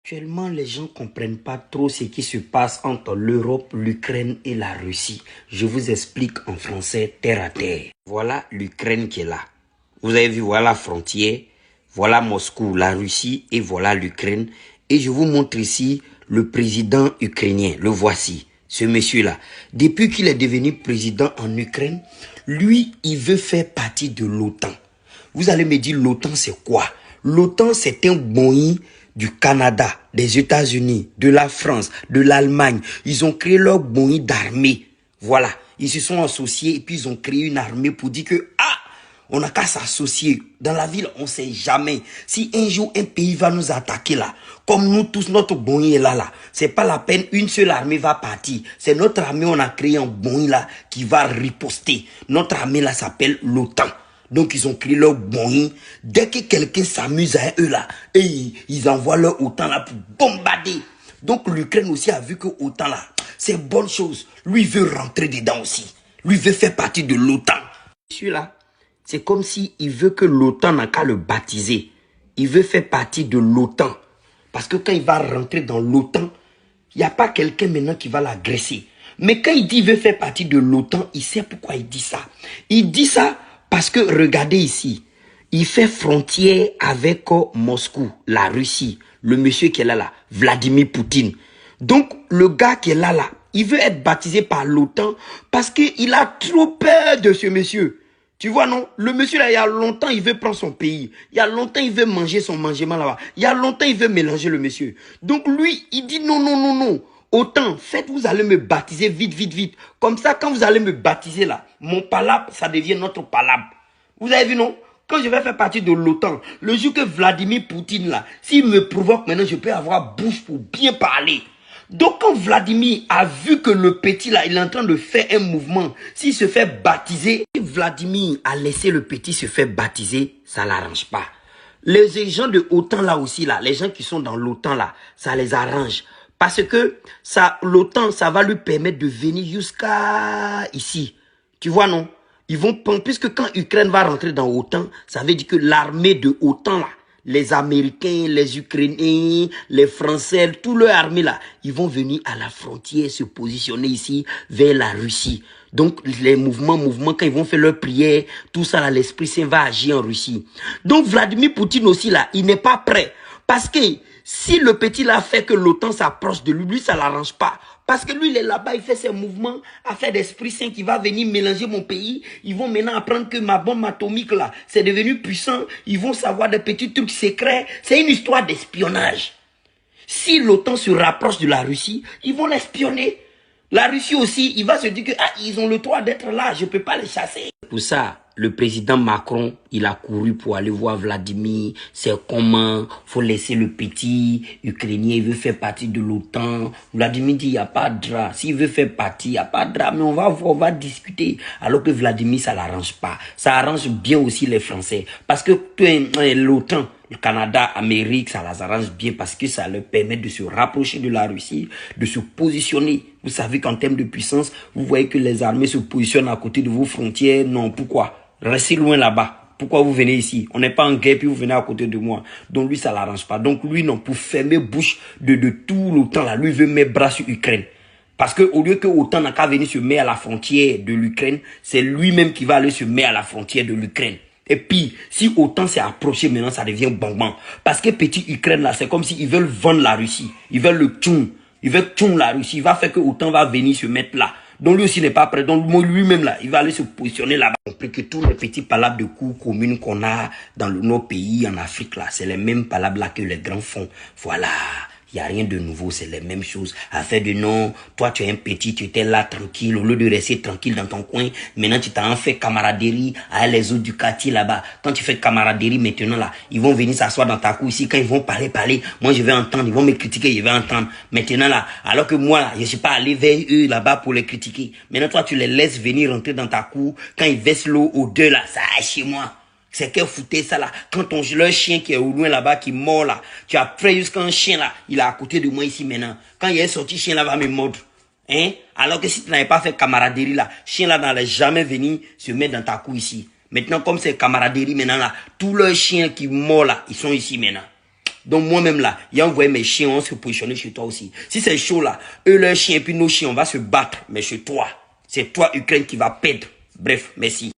Actuellement, les gens ne comprennent pas trop ce qui se passe entre l'Europe, l'Ukraine et la Russie. Je vous explique en français terre à terre. Voilà l'Ukraine qui est là. Vous avez vu, voilà la frontière. Voilà Moscou, la Russie et voilà l'Ukraine. Et je vous montre ici le président ukrainien. Le voici, ce monsieur-là. Depuis qu'il est devenu président en Ukraine, lui, il veut faire partie de l'OTAN. Vous allez me dire, l'OTAN, c'est quoi? L'OTAN, c'est un boï du Canada, des États-Unis, de la France, de l'Allemagne. Ils ont créé leur boï d'armée. Voilà. Ils se sont associés et puis ils ont créé une armée pour dire que, on n'a qu'à s'associer. Dans la ville, on ne sait jamais. Si un jour, un pays va nous attaquer là, comme nous tous, notre boï est là, c'est pas la peine, une seule armée va partir. C'est notre armée, on a créé un boï là, qui va riposter. Notre armée là s'appelle l'OTAN. Donc, ils ont créé leur boï. Dès que quelqu'un s'amuse à eux là, et ils envoient leur OTAN là pour bombarder. Donc, l'Ukraine aussi a vu que OTAN là, c'est bonne chose. Lui, il veut rentrer dedans aussi. Lui, il veut faire partie de l'OTAN. Celui-là, c'est comme s'il veut que l'OTAN n'a qu'à le baptiser. Il veut faire partie de l'OTAN. Parce que quand il va rentrer dans l'OTAN, il n'y a pas quelqu'un maintenant qui va l'agresser. Mais quand il dit qu'il veut faire partie de l'OTAN, il sait pourquoi il dit ça. Il dit ça parce que, regardez ici, il fait frontière avec Moscou, la Russie. Le monsieur qui est là, Vladimir Poutine. Donc, le gars qui est là, il veut être baptisé par l'OTAN parce qu'il a trop peur de ce monsieur. Tu vois, non? Le monsieur là, il y a longtemps, il veut prendre son pays. Il y a longtemps, il veut manger son mangement là-bas. Il y a longtemps, il veut mélanger le monsieur. Donc lui, il dit non, non, non, non. Autant, faites, vous allez me baptiser vite, vite, vite. Comme ça, quand vous allez me baptiser là, mon palabre, ça devient notre palabre. Vous avez vu, non? Quand je vais faire partie de l'OTAN, le jour que Vladimir Poutine là, s'il me provoque maintenant, je peux avoir bouche pour bien parler. Donc quand Vladimir a vu que le petit là, il est en train de faire un mouvement, s'il se fait baptiser, si Vladimir a laissé le petit se faire baptiser, ça ne l'arrange pas. Les gens de l'OTAN là aussi, là, les gens qui sont dans l'OTAN là, ça les arrange. Parce que l'OTAN, ça va lui permettre de venir jusqu'à ici. Tu vois, non? Ils vont prendre, puisque quand l'Ukraine va rentrer dans l'OTAN, ça veut dire que l'armée de l'OTAN là, les Américains, les Ukrainiens, les Français, toute leur armée là, ils vont venir à la frontière se positionner ici vers la Russie. Donc les mouvements, quand ils vont faire leur prière, tout ça là, l'Esprit Saint va agir en Russie. Donc Vladimir Poutine aussi là, il n'est pas prêt. Parce que si le petit là fait que l'OTAN s'approche de lui, lui ça l'arrange pas. Parce que lui, il est là-bas, il fait ses mouvements, affaire d'Esprit Saint qui va venir mélanger mon pays. Ils vont maintenant apprendre que ma bombe atomique, là, c'est devenu puissant. Ils vont savoir des petits trucs secrets. C'est une histoire d'espionnage. Si l'OTAN se rapproche de la Russie, ils vont l'espionner. La Russie aussi, il va se dire que ils ont le droit d'être là, je ne peux pas les chasser. Pour ça, le président Macron, il a couru pour aller voir Vladimir. C'est comment, faut laisser le petit Ukrainien, il veut faire partie de l'OTAN. Vladimir dit, il n'y a pas de drap. S'il veut faire partie, il n'y a pas de drap, mais on va voir, on va discuter. Alors que Vladimir, ça ne l'arrange pas. Ça arrange bien aussi les Français. Parce que l'OTAN, le Canada, Amérique, ça les arrange bien parce que ça leur permet de se rapprocher de la Russie, de se positionner. Vous savez qu'en termes de puissance, vous voyez que les armées se positionnent à côté de vos frontières. Non, pourquoi? Restez loin là-bas. Pourquoi vous venez ici? On n'est pas en guerre puis vous venez à côté de moi. Donc lui, ça l'arrange pas. Donc lui, non, pour fermer bouche de tout l'OTAN là, lui veut mettre bras sur l'Ukraine. Parce que au lieu que l'OTAN n'a qu'à venir se mettre à la frontière de l'Ukraine, c'est lui-même qui va aller se mettre à la frontière de l'Ukraine. Et puis, si autant s'est approché, maintenant, ça devient bonbon. Parce que petit Ukraine, là, c'est comme s'ils veulent vendre la Russie. Ils veulent le tchoum. Ils veulent tchoum la Russie. Il va faire que autant va venir se mettre là. Donc lui aussi n'est pas prêt. Donc lui-même, là, il va aller se positionner là-bas. Compris que tous les petits palabres de cours communes qu'on a dans nos pays, en Afrique, là, c'est les mêmes palabres là que les grands font. Voilà. Il n'y a rien de nouveau, c'est les mêmes choses. Affaire de non, toi tu es un petit, tu étais là tranquille, au lieu de rester tranquille dans ton coin, maintenant tu t'as fait camaraderie avec les autres du quartier là-bas. Quand tu fais camaraderie maintenant là, ils vont venir s'asseoir dans ta cour ici, quand ils vont parler, moi je vais entendre, ils vont me critiquer, je vais entendre. Maintenant là, alors que moi là, je ne suis pas allé vers eux là-bas pour les critiquer. Maintenant toi tu les laisses venir rentrer dans ta cour, quand ils versent l'eau aux deux là, ça aille chez moi. C'est qu'elle foutait ça là. Quand leur chien qui est au loin là-bas, qui mord là, tu as pris jusqu'à un chien là, il est à côté de moi ici maintenant. Quand il est sorti, chien là va me mordre. Hein? Alors que si tu n'avais pas fait camaraderie là, chien là n'allait jamais venir se mettre dans ta cour ici. Maintenant, comme c'est camaraderie maintenant là, tous leurs chiens qui mordent là, ils sont ici maintenant. Donc moi-même là, il a envoyé mes chiens, on se positionner chez toi aussi. Si c'est chaud là, eux leurs chiens et puis nos chiens, on va se battre. Mais chez toi, c'est toi Ukraine qui va perdre. Bref, merci.